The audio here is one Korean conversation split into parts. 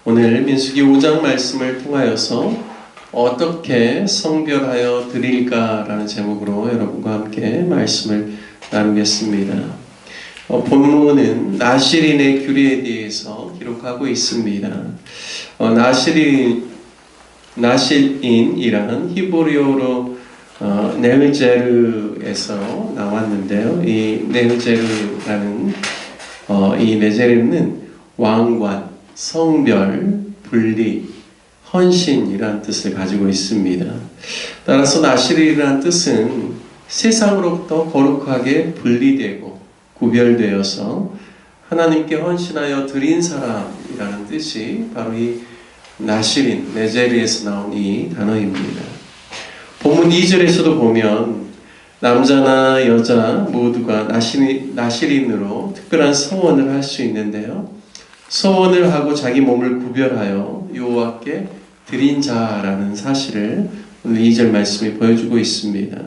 오늘 민수기 5장 말씀을 통하여서 어떻게 성별하여 드릴까라는 제목으로 여러분과 함께 말씀을 나누겠습니다. 본문은 나실인의 규례에 대해서 기록하고 있습니다. 나실인이라는 히브리어로 네흐제르에서 나왔는데요. 이 네흐제르라는 이 네제르는 왕관, 성별, 분리, 헌신이라는 뜻을 가지고 있습니다. 따라서 나실이라는 뜻은 세상으로부터 거룩하게 분리되고 구별되어서 하나님께 헌신하여 드린 사람이라는 뜻이 바로 이 나실인, 네제르에서 나온 이 단어입니다. 본문 2절에서도 보면 남자나 여자 모두가 나실인으로 특별한 서원을 할 수 있는데요. 서원을 하고 자기 몸을 구별하여 여호와께 드린 자라는 사실을 오늘 2절 말씀이 보여주고 있습니다.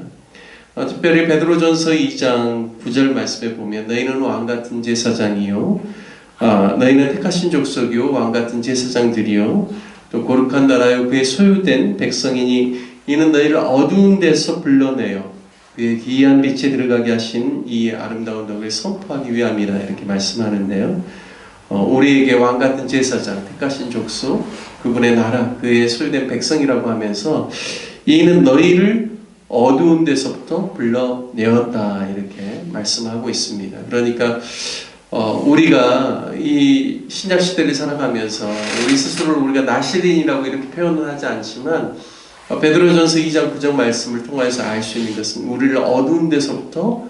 특별히 베드로전서 2장 9절 말씀에 보면 너희는 왕같은 제사장이요 너희는 택하신 족속이요 왕같은 제사장들이요 또 거룩한 나라요 그의 소유된 백성이니 이는 너희를 어두운 데서 불러내어 그의 기이한 빛에 들어가게 하신 이 아름다운 덕을 선포하기 위함이라 이렇게 말씀하는데요. 우리에게 왕같은 제사장, 택하신 족속, 그분의 나라, 그의 소유된 백성이라고 하면서 이는 너희를 어두운 데서부터 불러내었다 이렇게 말씀하고 있습니다. 그러니까 우리가 이 신약 시대를 살아가면서 우리 스스로를 우리가 나실인이라고 이렇게 표현은 하지 않지만 베드로전서 2장 9절 말씀을 통해서 알 수 있는 것은 우리를 어두운 데서부터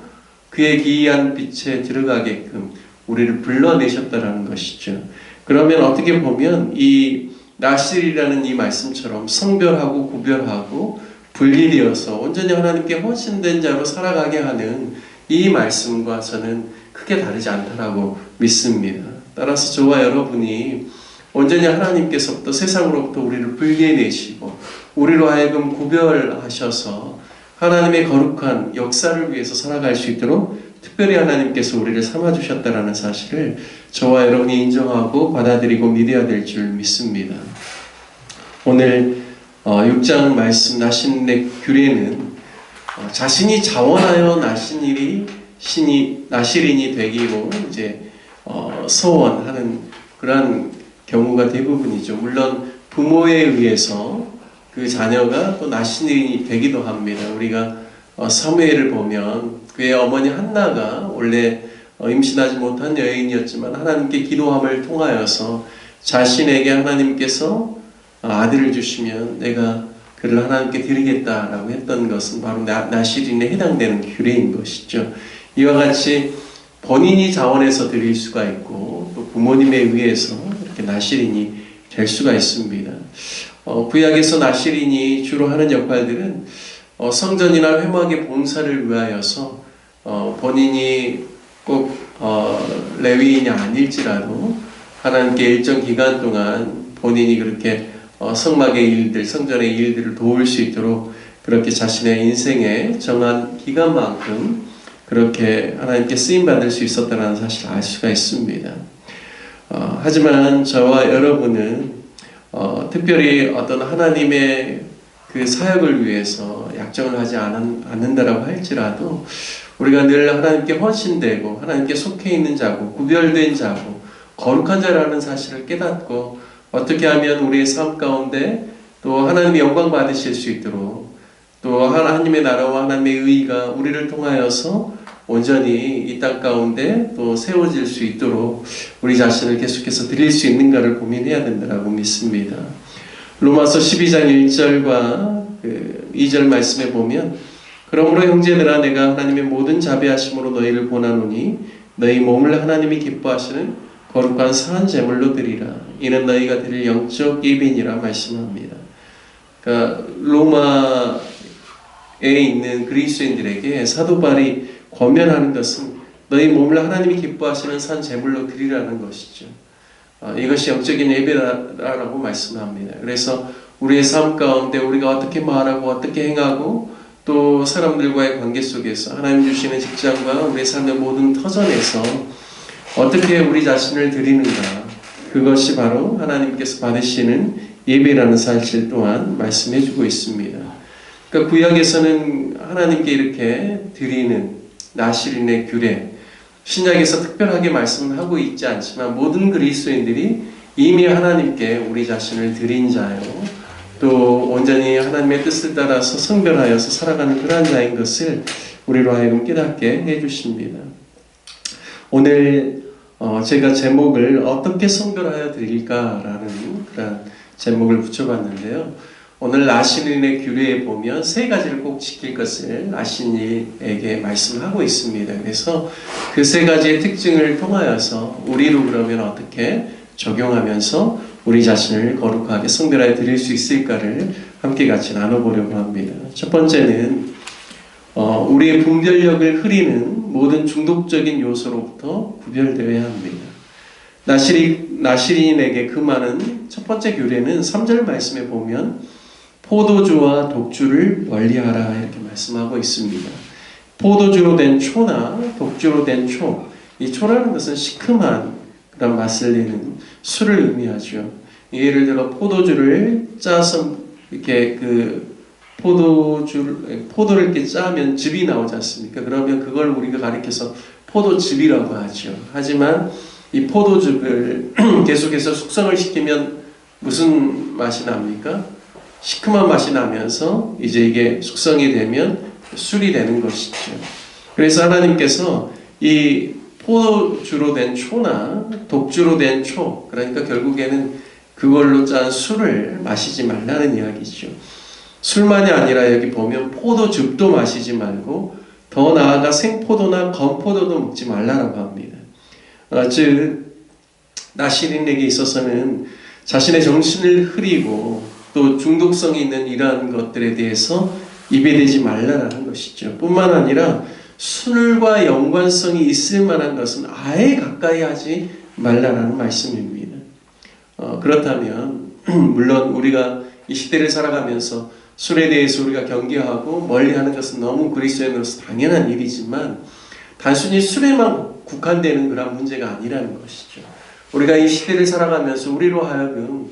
그의 기이한 빛에 들어가게끔 우리를 불러내셨다라는 것이죠. 그러면 어떻게 보면 이 나실이라는 이 말씀처럼 성별하고 구별하고 분리되어서 온전히 하나님께 헌신된 자로 살아가게 하는 이 말씀과 저는 크게 다르지 않다라고 믿습니다. 따라서 저와 여러분이 온전히 하나님께서부터 세상으로부터 우리를 분리내시고 우리로 하여금 구별하셔서 하나님의 거룩한 역사를 위해서 살아갈 수 있도록 특별히 하나님께서 우리를 삼아주셨다는 사실을 저와 여러분이 인정하고 받아들이고 믿어야 될 줄 믿습니다. 오늘 6장 말씀 나실인의 규례는 자신이 자원하여 나실인이 되기로 이제 서원하는 그러한 경우가 대부분이죠. 물론 부모에 의해서 그 자녀가 또 나실인이 되기도 합니다. 우리가 사무엘을 보면 그의 어머니 한나가 원래 임신하지 못한 여인이었지만 하나님께 기도함을 통하여서 자신에게 하나님께서 아들을 주시면 내가 그를 하나님께 드리겠다라고 했던 것은 바로 나실인에 해당되는 규례인 것이죠. 이와 같이 본인이 자원해서 드릴 수가 있고 또 부모님에 의해서 이렇게 나실인이 될 수가 있습니다. 구약에서 나실인이 주로 하는 역할들은 성전이나 회막의 봉사를 위하여서 본인이 꼭 레위인이 아닐지라도 하나님께 일정 기간 동안 본인이 그렇게 성막의 일들, 성전의 일들을 도울 수 있도록 그렇게 자신의 인생의 정한 기간만큼 그렇게 하나님께 쓰임받을 수 있었다는 사실을 알 수가 있습니다. 하지만 저와 여러분은 특별히 어떤 하나님의 그 사역을 위해서 약정을 하지 않는다라고 할지라도 우리가 늘 하나님께 헌신되고 하나님께 속해 있는 자고 구별된 자고 거룩한 자라는 사실을 깨닫고 어떻게 하면 우리의 삶 가운데 또 하나님의 영광 받으실 수 있도록 또 하나님의 나라와 하나님의 의의가 우리를 통하여서 온전히 이 땅 가운데 또 세워질 수 있도록 우리 자신을 계속해서 드릴 수 있는가를 고민해야 된다고 믿습니다. 로마서 12장 1절과 2절 말씀에 보면 그러므로 형제들아 내가 하나님의 모든 자비하심으로 너희를 권하노니 너희 몸을 하나님이 기뻐하시는 거룩한 선한 제물로 드리라. 이는 너희가 드릴 영적 예배니라 말씀합니다. 그러니까 로마에 있는 그리스도인들에게 사도 바울이 권면하는 것은 너희 몸을 하나님이 기뻐하시는 선 제물로 드리라는 것이죠. 이것이 영적인 예배라고 말씀합니다. 그래서 우리의 삶 가운데 우리가 어떻게 말하고 어떻게 행하고 또 사람들과의 관계 속에서 하나님 주시는 직장과 우리의 삶의 모든 터전에서 어떻게 우리 자신을 드리는가 그것이 바로 하나님께서 받으시는 예배라는 사실 또한 말씀해 주고 있습니다. 그러니까 구약에서는 하나님께 이렇게 드리는 나실인의 규례, 신약에서 특별하게 말씀하고 있지 않지만 모든 그리스도인들이 이미 하나님께 우리 자신을 드린 자요, 또 온전히 하나님의 뜻을 따라서 성별하여서 살아가는 그러한 자인 것을 우리로 하여금 깨닫게 해주십니다. 오늘 제가 제목을 어떻게 성별하여 드릴까라는 그런 제목을 붙여봤는데요. 오늘 나신인의 규례에 보면 세 가지를 꼭 지킬 것을 나신인에게 말씀하고 있습니다. 그래서 그 세 가지의 특징을 통하여서 우리도 그러면 어떻게 적용하면서 우리 자신을 거룩하게 성별하여 드릴 수 있을까를 함께 같이 나눠보려고 합니다. 첫 번째는 우리의 분별력을 흐리는 모든 중독적인 요소로부터 구별되어야 합니다. 나실인에게 금하는 첫 번째 규례는 3절 말씀에 보면 포도주와 독주를 멀리하라 이렇게 말씀하고 있습니다. 포도주로 된 초나 독주로 된 초, 이 초라는 것은 시큼한 그런 맛을 내는 술을 의미하죠. 예를 들어 포도주를 짜서 이렇게 포도를 이렇게 짜면 즙이 나오지 않습니까? 그러면 그걸 우리가 가리켜서 포도즙이라고 하죠. 하지만 이 포도즙을 계속해서 숙성을 시키면 무슨 맛이 납니까? 시큼한 맛이 나면서 이제 이게 숙성이 되면 술이 되는 것이죠. 그래서 하나님께서 이 포도주로 된 초나 독주로 된 초, 그러니까 결국에는 그걸로 짠 술을 마시지 말라는 이야기죠. 술만이 아니라 여기 보면 포도즙도 마시지 말고 더 나아가 생포도나 건포도도 먹지 말라라고 합니다. 즉 나실인에게 있어서는 자신의 정신을 흐리고 또 중독성이 있는 이러한 것들에 대해서 입에 대지 말라라는 것이죠. 뿐만 아니라 술과 연관성이 있을 만한 것은 아예 가까이 하지 말라라는 말씀입니다. 그렇다면 물론 우리가 이 시대를 살아가면서 술에 대해서 우리가 경계하고 멀리하는 것은 너무 그리스도인으로서 당연한 일이지만 단순히 술에만 국한되는 그런 문제가 아니라는 것이죠. 우리가 이 시대를 살아가면서 우리로 하여금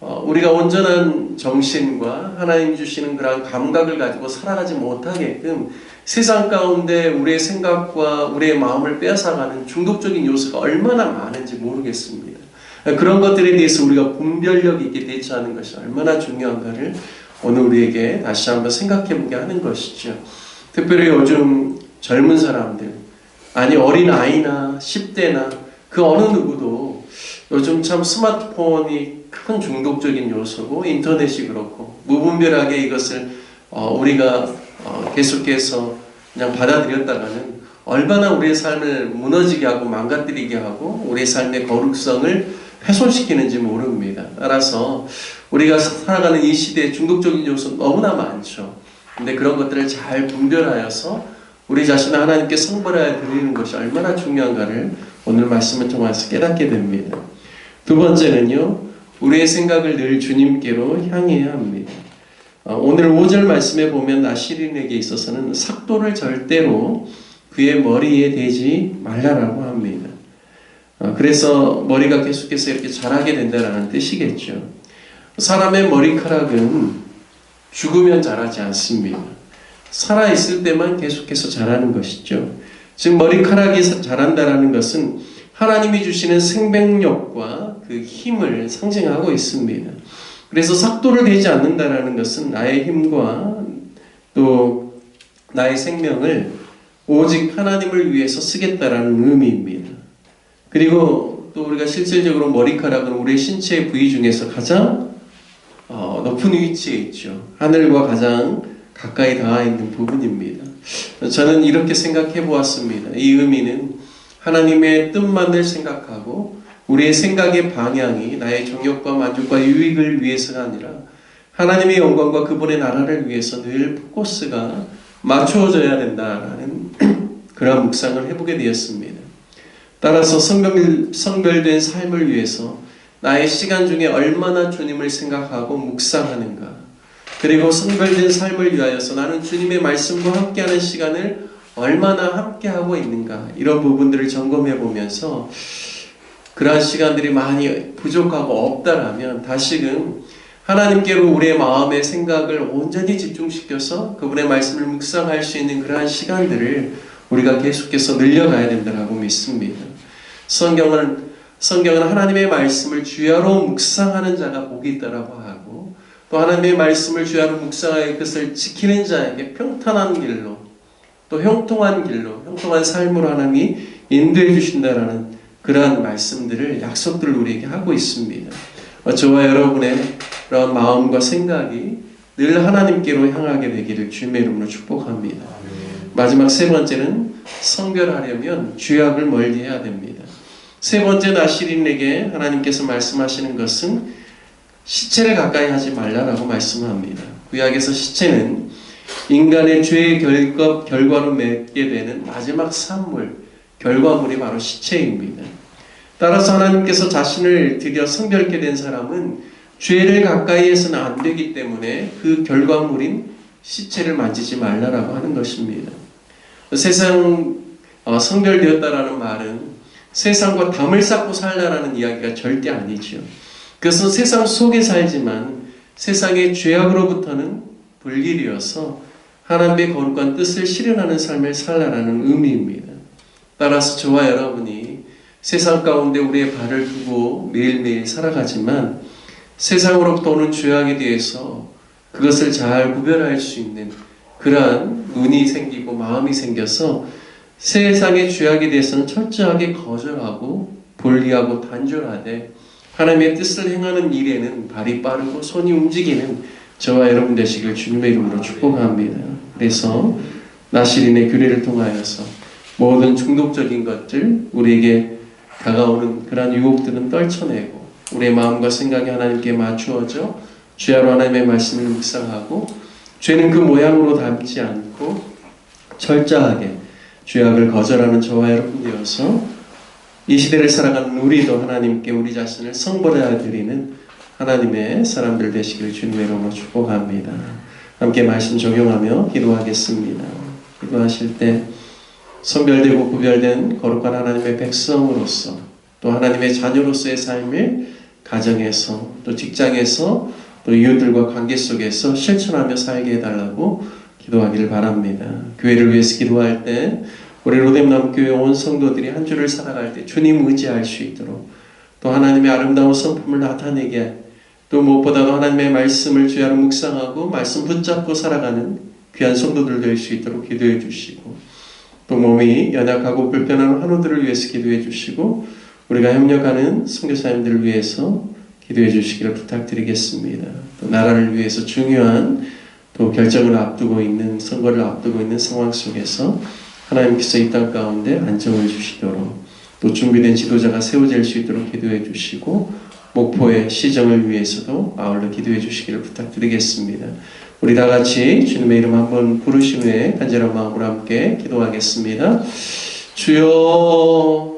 우리가 온전한 정신과 하나님 주시는 그런 감각을 가지고 살아가지 못하게끔 세상 가운데 우리의 생각과 우리의 마음을 빼앗아가는 중독적인 요소가 얼마나 많은지 모르겠습니다. 그런 것들에 대해서 우리가 분별력 있게 대처하는 것이 얼마나 중요한가를 오늘 우리에게 다시 한번 생각해보게 하는 것이죠. 특별히 요즘 젊은 사람들, 아니 어린 아이나 10대나 그 어느 누구도 요즘 참 스마트폰이 큰 중독적인 요소고 인터넷이 그렇고 무분별하게 이것을 우리가 계속해서 그냥 받아들였다가는 얼마나 우리의 삶을 무너지게 하고 망가뜨리게 하고 우리의 삶의 거룩성을 훼손시키는지 모릅니다. 따라서 우리가 살아가는 이 시대에 중독적인 요소 너무나 많죠. 근데 그런 것들을 잘 분별하여서 우리 자신을 하나님께 성별하여 드리는 것이 얼마나 중요한가를 오늘 말씀을 통해서 깨닫게 됩니다. 두 번째는요, 우리의 생각을 늘 주님께로 향해야 합니다. 오늘 5절 말씀에 보면 나실인에게 있어서는 삭도를 절대로 그의 머리에 대지 말라라고 합니다. 그래서 머리가 계속해서 이렇게 자라게 된다는 뜻이겠죠. 사람의 머리카락은 죽으면 자라지 않습니다. 살아있을 때만 계속해서 자라는 것이죠. 즉 머리카락이 자란다는 것은 하나님이 주시는 생명력과 그 힘을 상징하고 있습니다. 그래서 삭도를 대지 않는다는 것은 나의 힘과 또 나의 생명을 오직 하나님을 위해서 쓰겠다라는 의미입니다. 그리고 또 우리가 실질적으로 머리카락은 우리 신체의 부위 중에서 가장 높은 위치에 있죠. 하늘과 가장 가까이 닿아 있는 부분입니다. 저는 이렇게 생각해 보았습니다. 이 의미는 하나님의 뜻만을 생각하고 우리의 생각의 방향이 나의 정욕과 만족과 유익을 위해서가 아니라 하나님의 영광과 그분의 나라를 위해서 늘 포커스가 맞추어져야 된다라는 그런 묵상을 해보게 되었습니다. 따라서 성별된 삶을 위해서 나의 시간 중에 얼마나 주님을 생각하고 묵상하는가, 그리고 성별된 삶을 위하여서 나는 주님의 말씀과 함께하는 시간을 얼마나 함께하고 있는가, 이런 부분들을 점검해 보면서 그러한 시간들이 많이 부족하고 없다라면 다시금 하나님께로 우리의 마음의 생각을 온전히 집중시켜서 그분의 말씀을 묵상할 수 있는 그러한 시간들을 우리가 계속해서 늘려가야 된다고 믿습니다. 성경은 하나님의 말씀을 주야로 묵상하는 자가 복이 있다라고 하고, 또 하나님의 말씀을 주야로 묵상하여 그것을 지키는 자에게 평탄한 길로, 또 형통한 길로, 형통한 삶으로 하나님이 인도해 주신다라는 그러한 말씀들을, 약속들을 우리에게 하고 있습니다. 저와 여러분의 그런 마음과 생각이 늘 하나님께로 향하게 되기를 주님의 이름으로 축복합니다. 마지막 세 번째는, 성별하려면 죄악을 멀리해야 됩니다. 세 번째, 나실인에게 하나님께서 말씀하시는 것은 시체를 가까이 하지 말라라고 말씀합니다. 구약에서 시체는 인간의 죄의 결과로 맺게 되는 마지막 산물, 결과물이 바로 시체입니다. 따라서 하나님께서 자신을 드려 성별케 된 사람은 죄를 가까이 해서는 안 되기 때문에 그 결과물인 시체를 만지지 말라라고 하는 것입니다. 성별되었다라는 말은 세상과 담을 쌓고 살라라는 이야기가 절대 아니죠. 그것은 세상 속에 살지만 세상의 죄악으로부터는 불길이어서 하나님의 거룩한 뜻을 실현하는 삶을 살라라는 의미입니다. 따라서 저와 여러분이 세상 가운데 우리의 발을 두고 매일매일 살아가지만 세상으로부터 오는 죄악에 대해서 그것을 잘 구별할 수 있는 그러한 눈이 생기고 마음이 생겨서 세상의 죄악에 대해서는 철저하게 거절하고 분리하고 단절하되 하나님의 뜻을 행하는 일에는 발이 빠르고 손이 움직이는 저와 여러분 되시길 주님의 이름으로 축복합니다. 그래서 나실인의 규례를 통하여서 모든 중독적인 것들, 우리에게 다가오는 그러한 유혹들은 떨쳐내고 우리의 마음과 생각이 하나님께 맞추어져 주야로 하나님의 말씀을 묵상하고 죄는 그 모양으로 닮지 않고 철저하게 죄악을 거절하는 저와 여러분 되어서 이 시대를 살아가는 우리도 하나님께 우리 자신을 성벌해야 드리는 하나님의 사람들 되시길 주님의 이름으로 축복합니다. 함께 말씀 적용하며 기도하겠습니다. 기도하실 때 선별되고 구별된 거룩한 하나님의 백성으로서, 또 하나님의 자녀로서의 삶을 가정에서, 또 직장에서, 또 이웃들과 관계 속에서 실천하며 살게 해달라고 기도하기를 바랍니다. 교회를 위해서 기도할 때 우리 로뎀남교회 온 성도들이 한 주를 살아갈 때 주님 의지할 수 있도록, 또 하나님의 아름다운 성품을 나타내게, 또 무엇보다도 하나님의 말씀을 주야로 묵상하고 말씀 붙잡고 살아가는 귀한 성도들 될 수 있도록 기도해 주시고, 또 몸이 연약하고 불편한 환우들을 위해서 기도해 주시고, 우리가 협력하는 선교사님들을 위해서 기도해 주시기를 부탁드리겠습니다. 또 나라를 위해서 중요한 또 결정을 앞두고 있는, 선거를 앞두고 있는 상황 속에서 하나님께서 이 땅 가운데 안정을 주시도록, 또 준비된 지도자가 세워질 수 있도록 기도해 주시고, 목포의 시정을 위해서도 아울러 기도해 주시기를 부탁드리겠습니다. 우리 다 같이 주님의 이름 한번 부르신 후에 간절한 마음으로 함께 기도하겠습니다. 주여